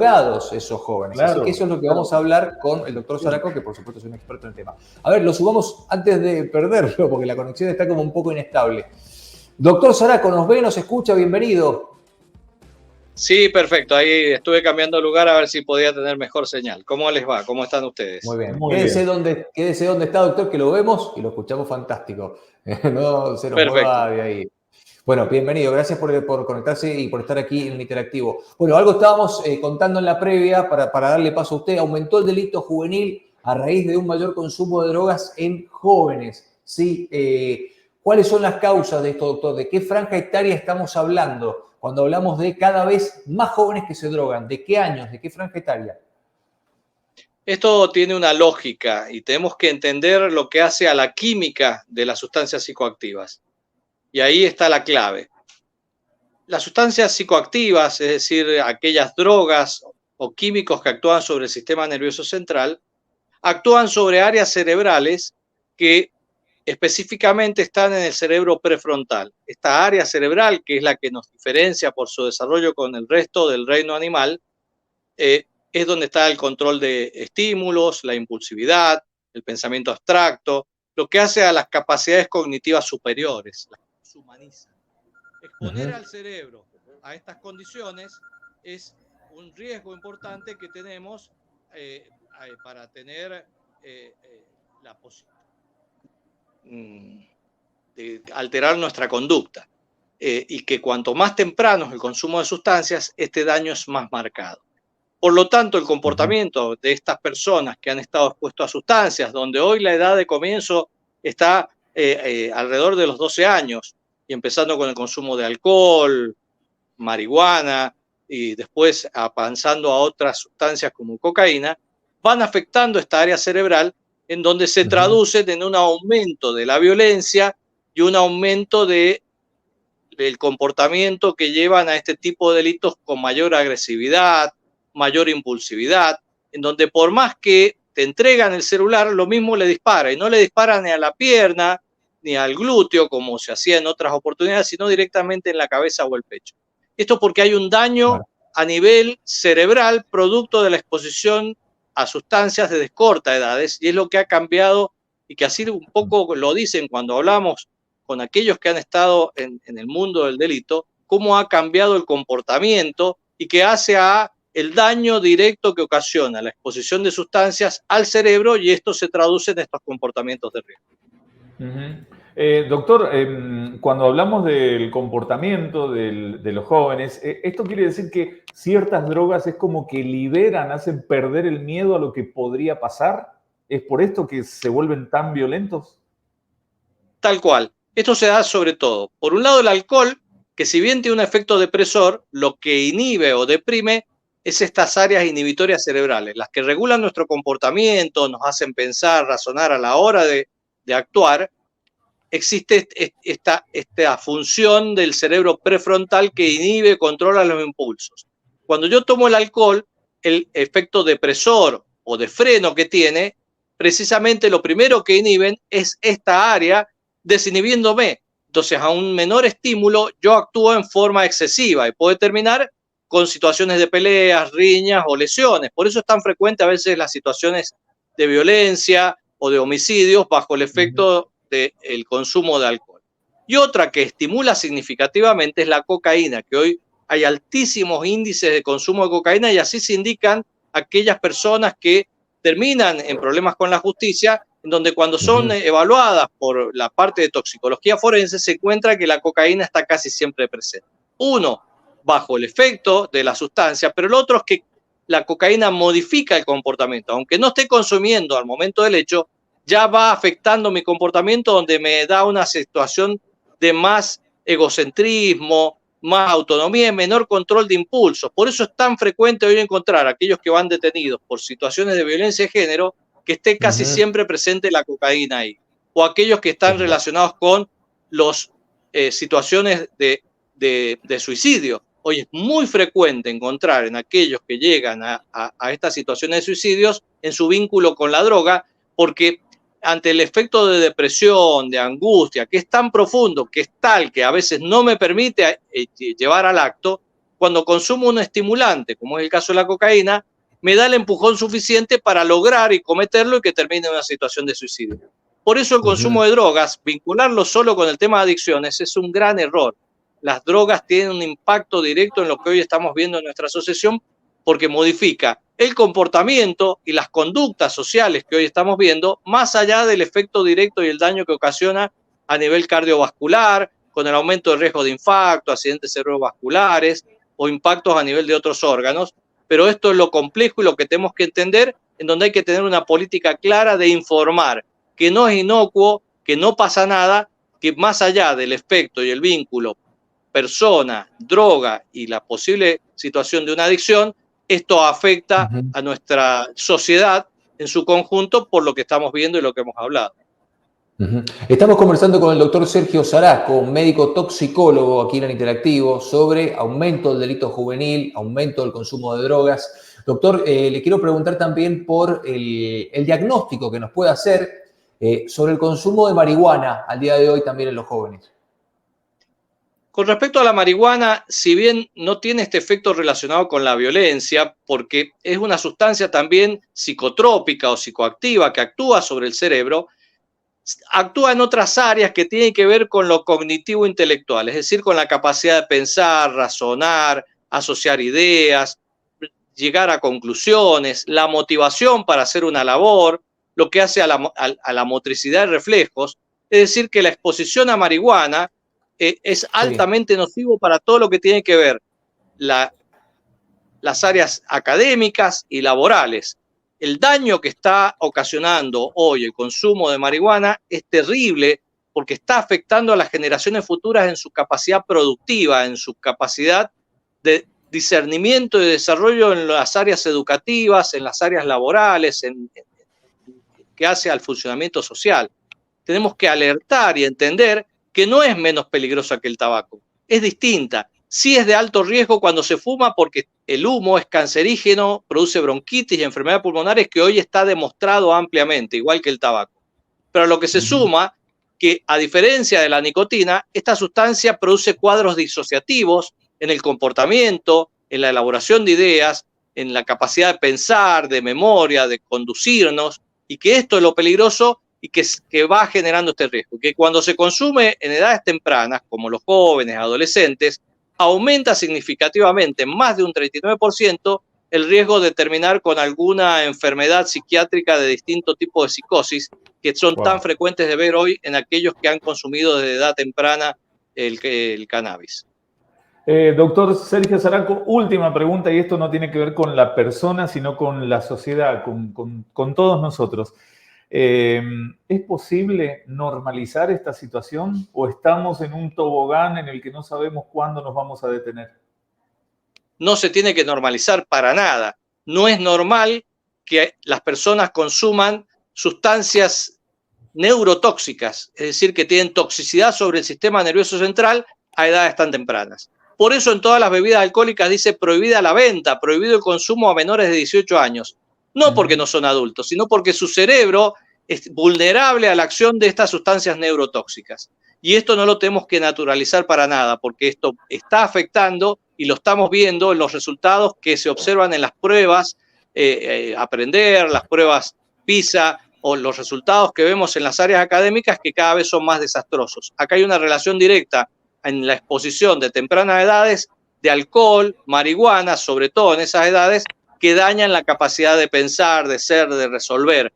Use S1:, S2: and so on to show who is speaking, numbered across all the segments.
S1: drogados esos jóvenes.
S2: Claro,
S1: así que eso es lo que vamos a hablar con el doctor Zaraco, que por supuesto es un experto en el tema. A ver, lo subamos antes de perderlo, porque la conexión está como un poco inestable. Doctor Zaraco, ¿nos ve, nos escucha? Bienvenido.
S3: Sí, perfecto. Ahí estuve cambiando de lugar a ver si podía tener mejor señal. ¿Cómo les va? ¿Cómo están ustedes?
S1: Muy bien.
S2: Muy
S1: Quédese
S2: bien.
S1: donde está, doctor, que lo vemos y lo escuchamos fantástico. No se nos mueva de ahí. Bueno, bienvenido. Gracias por conectarse y por estar aquí en el Interactivo. Bueno, algo estábamos contando en la previa para darle paso a usted. Aumentó el delito juvenil a raíz de un mayor consumo de drogas en jóvenes. ¿Sí? ¿Cuáles son las causas de esto, doctor? ¿De qué franja etaria estamos hablando cuando hablamos de cada vez más jóvenes que se drogan? ¿De qué años? ¿De qué franja etaria?
S3: Esto tiene una lógica y tenemos que entender lo que hace a la química de las sustancias psicoactivas. Y ahí está la clave. Las sustancias psicoactivas, es decir, aquellas drogas o químicos que actúan sobre el sistema nervioso central, actúan sobre áreas cerebrales que específicamente están en el cerebro prefrontal. Esta área cerebral, que es la que nos diferencia por su desarrollo con el resto del reino animal, es donde está el control de estímulos, la impulsividad, el pensamiento abstracto, lo que hace a las capacidades cognitivas superiores, las humaniza. Exponer al cerebro a estas condiciones es un riesgo importante que tenemos para tener la posibilidad de alterar nuestra conducta y que cuanto más temprano es el consumo de sustancias, este daño es más marcado. Por lo tanto, el comportamiento de estas personas que han estado expuestas a sustancias, donde hoy la edad de comienzo está alrededor de los 12 años, y empezando con el consumo de alcohol, marihuana, y después avanzando a otras sustancias como cocaína, van afectando esta área cerebral en donde se traducen en un aumento de la violencia y un aumento del comportamiento que llevan a este tipo de delitos con mayor agresividad, mayor impulsividad, en donde por más que te entregan el celular, lo mismo le dispara, y no le dispara ni a la pierna, ni al glúteo, como se hacía en otras oportunidades, sino directamente en la cabeza o el pecho. Esto porque hay un daño a nivel cerebral producto de la exposición a sustancias desde cortas edades, y es lo que ha cambiado y que así un poco lo dicen cuando hablamos con aquellos que han estado en el mundo del delito, cómo ha cambiado el comportamiento y que hace a el daño directo que ocasiona la exposición de sustancias al cerebro, y esto se traduce en estos comportamientos de riesgo.
S2: Doctor, cuando hablamos del comportamiento de los jóvenes, ¿esto quiere decir que ciertas drogas es como que liberan, hacen perder el miedo a lo que podría pasar? ¿Es por esto que se vuelven tan violentos?
S3: Tal cual. Esto se da sobre todo, por un lado, el alcohol, que si bien tiene un efecto depresor, lo que inhibe o deprime es estas áreas inhibitorias cerebrales, las que regulan nuestro comportamiento, nos hacen pensar, razonar a la hora de actuar. Existe esta función del cerebro prefrontal que inhibe, controla los impulsos. Cuando yo tomo el alcohol, el efecto depresor o de freno que tiene, precisamente lo primero que inhiben es esta área, desinhibiéndome. Entonces, a un menor estímulo, yo actúo en forma excesiva y puede terminar con situaciones de peleas, riñas o lesiones. Por eso es tan frecuente a veces las situaciones de violencia o de homicidios bajo el efecto del consumo de alcohol. Y otra que estimula significativamente es la cocaína, que hoy hay altísimos índices de consumo de cocaína, y así se indican aquellas personas que terminan en problemas con la justicia, en donde cuando son evaluadas por la parte de toxicología forense se encuentra que la cocaína está casi siempre presente. Uno, bajo el efecto de la sustancia, pero el otro es que la cocaína modifica el comportamiento. Aunque no esté consumiendo al momento del hecho, ya va afectando mi comportamiento, donde me da una situación de más egocentrismo, más autonomía y menor control de impulsos. Por eso es tan frecuente hoy encontrar a aquellos que van detenidos por situaciones de violencia de género que esté casi siempre presente la cocaína ahí, o aquellos que están relacionados con las situaciones de suicidio. Hoy es muy frecuente encontrar en aquellos que llegan a estas situaciones de suicidios en su vínculo con la droga, porque ante el efecto de depresión, de angustia, que es tan profundo, que es tal que a veces no me permite llevar al acto, cuando consumo un estimulante, como es el caso de la cocaína, me da el empujón suficiente para lograr y cometerlo y que termine en una situación de suicidio. Por eso el consumo de drogas, vincularlo solo con el tema de adicciones, es un gran error. Las drogas tienen un impacto directo en lo que hoy estamos viendo en nuestra asociación porque modifica el comportamiento y las conductas sociales que hoy estamos viendo, más allá del efecto directo y el daño que ocasiona a nivel cardiovascular, con el aumento del riesgo de infarto, accidentes cerebrovasculares o impactos a nivel de otros órganos. Pero esto es lo complejo y lo que tenemos que entender, en donde hay que tener una política clara de informar, que no es inocuo, que no pasa nada, que más allá del efecto y el vínculo persona, droga y la posible situación de una adicción, esto afecta a nuestra sociedad en su conjunto por lo que estamos viendo y lo que hemos hablado.
S1: Estamos conversando con el doctor Sergio Saraco, médico toxicólogo aquí en Interactivo, sobre aumento del delito juvenil, aumento del consumo de drogas. Doctor, le quiero preguntar también por el diagnóstico que nos puede hacer sobre el consumo de marihuana al día de hoy también en los jóvenes.
S3: Con respecto a la marihuana, si bien no tiene este efecto relacionado con la violencia, porque es una sustancia también psicotrópica o psicoactiva que actúa sobre el cerebro, actúa en otras áreas que tienen que ver con lo cognitivo intelectual, es decir, con la capacidad de pensar, razonar, asociar ideas, llegar a conclusiones, la motivación para hacer una labor, lo que hace a la motricidad de reflejos. Es decir, que la exposición a marihuana es altamente nocivo para todo lo que tiene que ver las áreas académicas y laborales. El daño que está ocasionando hoy el consumo de marihuana es terrible porque está afectando a las generaciones futuras en su capacidad productiva, en su capacidad de discernimiento y desarrollo en las áreas educativas, en las áreas laborales, que hace al funcionamiento social. Tenemos que alertar y entender que no es menos peligrosa que el tabaco, es distinta. Sí es de alto riesgo cuando se fuma porque el humo es cancerígeno, produce bronquitis y enfermedades pulmonares que hoy está demostrado ampliamente, igual que el tabaco. Pero a lo que se suma que, a diferencia de la nicotina, esta sustancia produce cuadros disociativos en el comportamiento, en la elaboración de ideas, en la capacidad de pensar, de memoria, de conducirnos, y que esto es lo peligroso y que va generando este riesgo. Que cuando se consume en edades tempranas, como los jóvenes, adolescentes, aumenta significativamente, más de un 39%, el riesgo de terminar con alguna enfermedad psiquiátrica de distinto tipo de psicosis, que son tan frecuentes de ver hoy en aquellos que han consumido desde edad temprana el cannabis.
S2: Doctor Sergio Saraco, última pregunta, y esto no tiene que ver con la persona, sino con la sociedad, con todos nosotros. ¿Es posible normalizar esta situación o estamos en un tobogán en el que no sabemos cuándo nos vamos a detener?
S3: No se tiene que normalizar para nada. No es normal que las personas consuman sustancias neurotóxicas, es decir, que tienen toxicidad sobre el sistema nervioso central a edades tan tempranas. Por eso en todas las bebidas alcohólicas dice prohibida la venta, prohibido el consumo a menores de 18 años. No porque no son adultos, sino porque su cerebro es vulnerable a la acción de estas sustancias neurotóxicas. Y esto no lo tenemos que naturalizar para nada, porque esto está afectando y lo estamos viendo en los resultados que se observan en las pruebas, aprender, las pruebas PISA o los resultados que vemos en las áreas académicas que cada vez son más desastrosos. Acá hay una relación directa en la exposición de tempranas edades de alcohol, marihuana, sobre todo en esas edades, que dañan la capacidad de pensar, de ser, de resolver.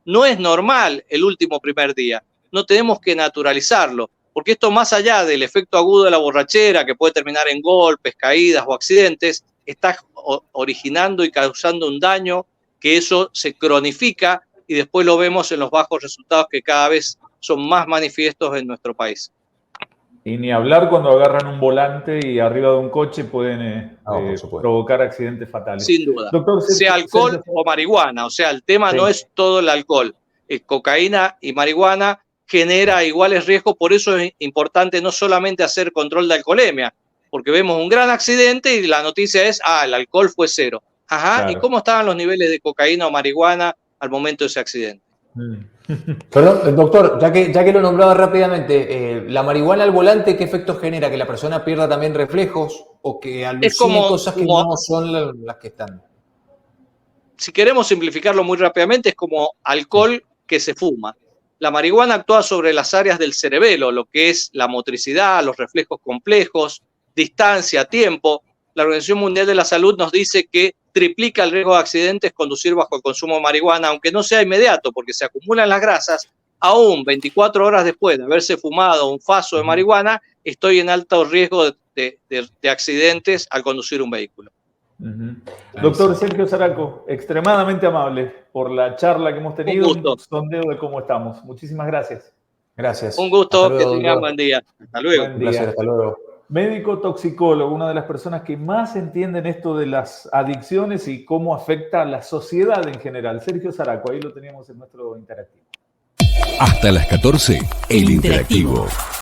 S3: No es normal el último primer día, no tenemos que naturalizarlo, porque esto más allá del efecto agudo de la borrachera, que puede terminar en golpes, caídas o accidentes, está originando y causando un daño que eso se cronifica y después lo vemos en los bajos resultados que cada vez son más manifiestos en nuestro país.
S2: Y ni hablar cuando agarran un volante y arriba de un coche pueden provocar accidentes fatales.
S3: Sin duda.
S2: Doctor,
S3: sea alcohol o marihuana. O sea, el tema no es todo el alcohol. Cocaína y marihuana genera iguales riesgos. Por eso es importante no solamente hacer control de alcoholemia, porque vemos un gran accidente y la noticia es, el alcohol fue 0. Ajá, claro. ¿Y cómo estaban los niveles de cocaína o marihuana al momento de ese accidente?
S1: Perdón, doctor, ya que lo nombraba rápidamente, ¿la marihuana al volante qué efectos genera? ¿Que la persona pierda también reflejos o que alucine cosas que no son las que están?
S3: Si queremos simplificarlo muy rápidamente, es como alcohol que se fuma. La marihuana actúa sobre las áreas del cerebelo, lo que es la motricidad, los reflejos complejos, distancia, tiempo. La Organización Mundial de la Salud nos dice que triplica el riesgo de accidentes conducir bajo el consumo de marihuana, aunque no sea inmediato, porque se acumulan las grasas. Aún 24 horas después de haberse fumado un faso de marihuana, estoy en alto riesgo de accidentes al conducir un vehículo.
S2: Doctor Sergio Zaraco, extremadamente amable por la charla que hemos tenido, un sondeo de cómo estamos. Muchísimas gracias.
S1: Gracias.
S3: Un gusto, luego, que tengan buen día. Hasta luego.
S1: Un placer, hasta luego.
S2: Médico toxicólogo, una de las personas que más entienden esto de las adicciones y cómo afecta a la sociedad en general. Sergio Zaraco, ahí lo teníamos en nuestro interactivo.
S4: Hasta las 14, el interactivo.